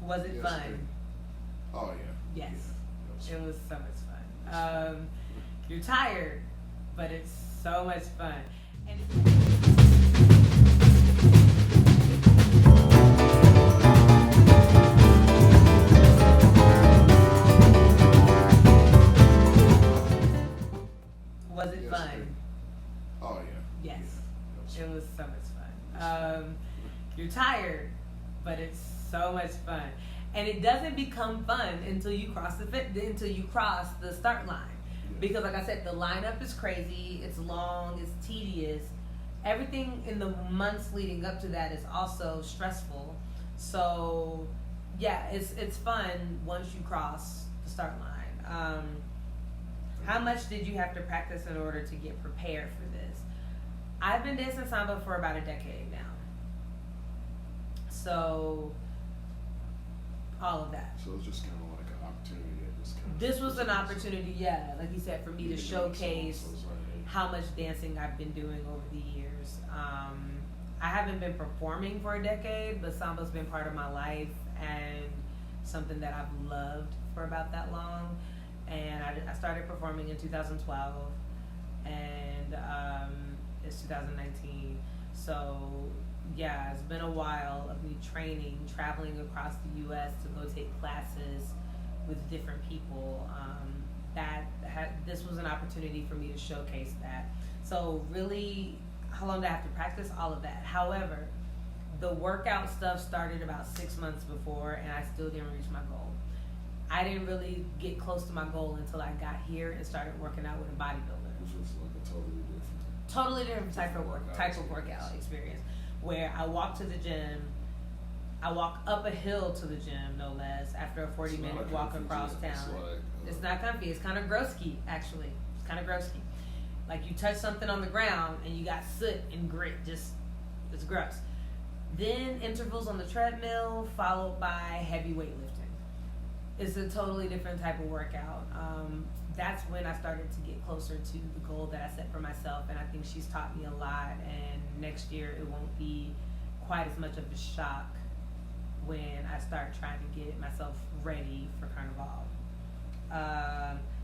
Was it Yes, fun? Oh yeah. Yes. Yeah. It was so much fun. You're tired, but it's so much fun. And was it Yes, fun? Oh yeah. Yes. Yeah. It was so much fun. You're tired, but it's so much fun. And it doesn't become fun until you cross the start line. Because like I said, the lineup is crazy, it's long, it's tedious. Everything in the months leading up to that is also stressful. So yeah, it's fun once you cross the start line. How much did you have to practice in order to get prepared for this? I've been dancing samba for about a decade now. So all of that. So it's just kind of like an opportunity that just kind of. This was an opportunity, yeah, like you said, for me to showcase how much dancing I've been doing over the years. I haven't been performing for a decade, but samba's been part of my life and something that I've loved for about that long. And I started performing in 2012, and it's 2019. So yeah, it's been a while of me training, traveling across the U.S. to go take classes with different people. This was an opportunity for me to showcase that. So really, how long did I have to practice? All of that. However, the workout stuff started about 6 months before, and I still didn't reach my goal. I didn't really get close to my goal until I got here and started working out with a bodybuilder. Which was like a Totally different type of workout experience. Where I walk to the gym, I walk up a hill to the gym, no less, after a 40-minute walk across town. It's not comfy. It's kind of grossy, actually. It's kind of grossy. Like you touch something on the ground and you got soot and grit. It's gross. Then intervals on the treadmill, followed by heavy weightlifting. It's a totally different type of workout. That's when I started to get closer to the goal that I set for myself, and I think she's taught me a lot, and next year it won't be quite as much of a shock when I start trying to get myself ready for Carnaval.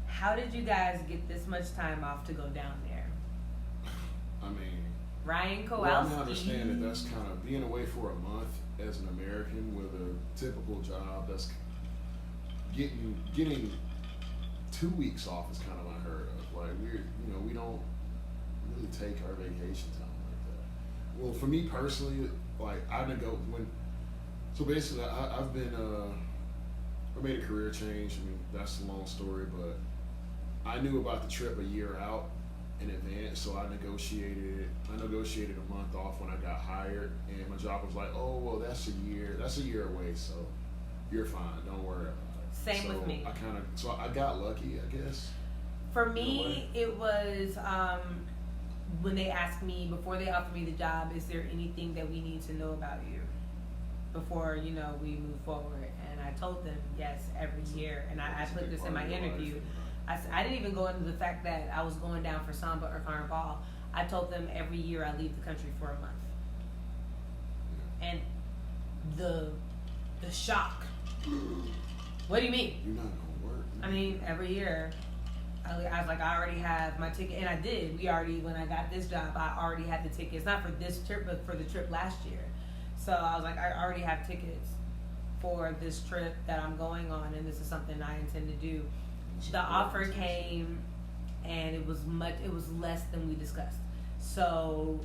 How did you guys get this much time off to go down there? I mean, Ryan Kowalski. Well, I understand that that's kind of being away for a month as an American with a typical job. That's getting 2 weeks off is kind of unheard of. Like we don't really take our vacation time like that. Well, for me personally, like so basically I've been I made a career change. I mean, that's a long story, but I knew about the trip a year out in advance, so I negotiated a month off when I got hired, and my job was like, oh well, that's a year away, so you're fine, don't worry about it. Same with me. So I got lucky, I guess. For me, it was when they asked me, before they offered me the job, is there anything that we need to know about you before, we move forward? And I told them yes every year, and I put this in my interview. I didn't even go into the fact that I was going down for Samba or Carnaval. I told them every year I leave the country for a month. And the shock. What do you mean? You're not gonna work. I mean, every year, I was like, I already have my ticket, and I did. When I got this job, I already had the tickets, not for this trip, but for the trip last year. So I was like, I already have tickets for this trip that I'm going on, and this is something I intend to do. The offer came, and it was less than we discussed. So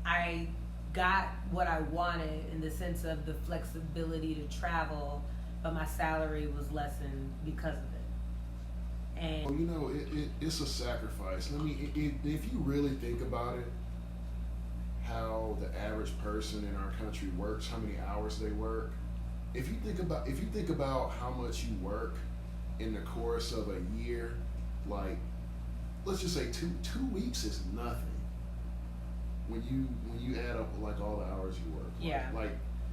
I got what I wanted in the sense of the flexibility to travel, but my salary was lessened because of it. And well, it's a sacrifice. I mean, if you really think about it, how the average person in our country works, how many hours they work. If you think about how much you work in the course of a year, like let's just say two weeks is nothing. When you add up like all the hours you work, yeah,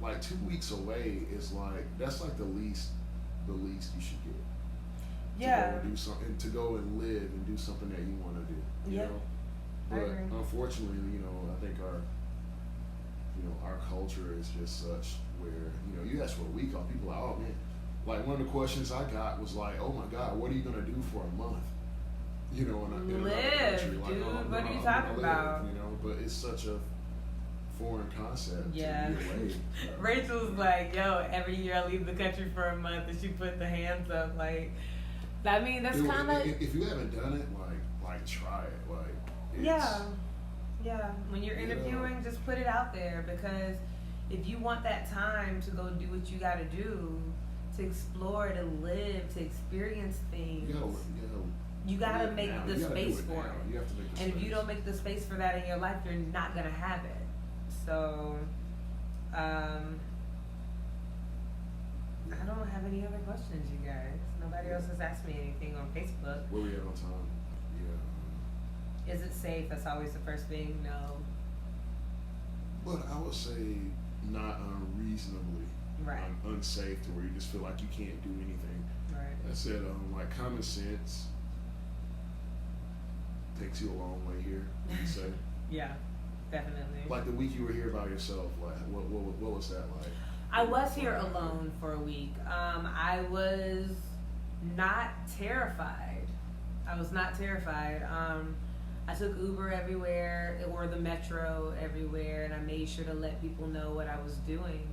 like 2 weeks away is like that's like the least you should get. Yeah. To go and do something, to go and live and do something that you want to do. You know? But unfortunately, I think our culture is just such where, you know, you ask for a week off, people are like, oh man. Like one of the questions I got was like, oh my God, what are you gonna do for a month? You know, in another country. Like, dude, oh, what are you I'm talking gonna about? live, you know, but it's such a foreign concept Yeah. to be away. Rachel's like, yo, every year I leave the country for a month, and she put the hands up like, I mean, that's Dude, kind of if you haven't done it, like try it. Like, it's, yeah. When you're interviewing, just put it out there, because if you want that time to go do what you got to do, to explore, to live, to experience things, you gotta make the space for it. You have to make the and space. if you don't make the space for that in your life, you're not gonna have it. So, I don't have any other questions, you guys. Nobody else has asked me anything on Facebook. Where we at on time? Yeah. Is it safe? That's always the first thing. No. But I would say not unreasonably Right. unsafe to where you just feel like you can't do anything. Right. I said, like common sense takes you a long way here. Would you say? Yeah, definitely. Like the week you were here by yourself, like what was that like? I was here alone for a week. I was not terrified. I took Uber everywhere, or the metro everywhere, and I made sure to let people know what I was doing.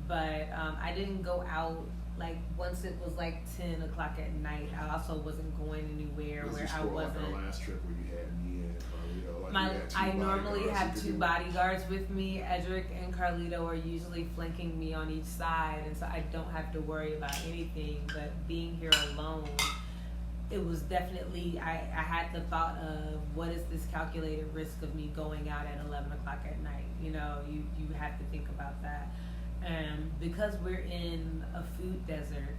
But I didn't go out, like, once it was like 10 o'clock at night. I also wasn't going anywhere where I wasn't. Like our last trip where you had me and Carlito. Like I normally have two bodyguards with me. Edric and Carlito are usually flanking me on each side, and so I don't have to worry about anything. But being here alone, it was definitely, I had the thought of, what is this calculated risk of me going out at 11 o'clock at night? You know, you have to think about that. And because we're in a food desert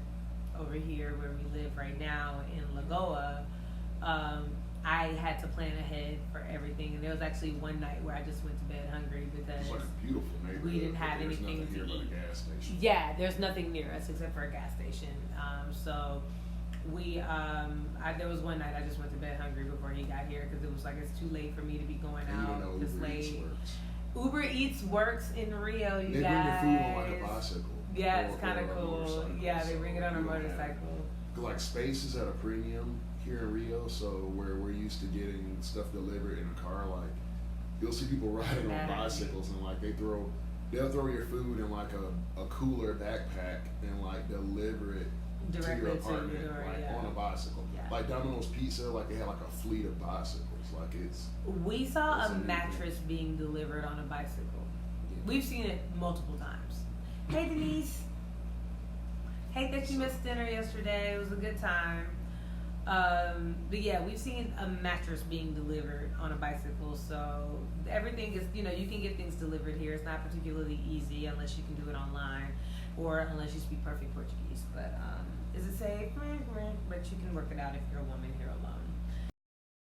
over here where we live right now in Lagoa, I had to plan ahead for everything. And there was actually one night where I just went to bed hungry because it's like a beautiful neighborhood. we didn't have There's anything nothing to here eat. but a gas station. Yeah, there's nothing near us except for a gas station. So we, there was one night I just went to bed hungry before he got here because it was like, it's too late for me to be going And out you know this Uber Eats late. works. Uber Eats works in Rio, you They guys. bring the food on like a bicycle. Yeah, it's or kind of a cool. motorcycle. Yeah, they bring it on a you don't have- motorcycle. Like space is at a premium here in Rio, so where we're used to getting stuff delivered in a car, like you'll see people riding on bicycles and like they'll throw your food in like a cooler backpack and like deliver it Directly to your to apartment, your door, like yeah. on a bicycle. Yeah. Like Domino's Pizza, like they had like a fleet of bicycles. Like it's We saw That's a amazing. mattress being delivered on a bicycle. yeah. We've seen it multiple times. Hey, Denise. Hate that you missed dinner yesterday. It was a good time. But yeah, we've seen a mattress being delivered on a bicycle. So everything is, you can get things delivered here. It's not particularly easy unless you can do it online or unless you speak perfect Portuguese. But is it safe? But you can work it out if you're a woman here alone.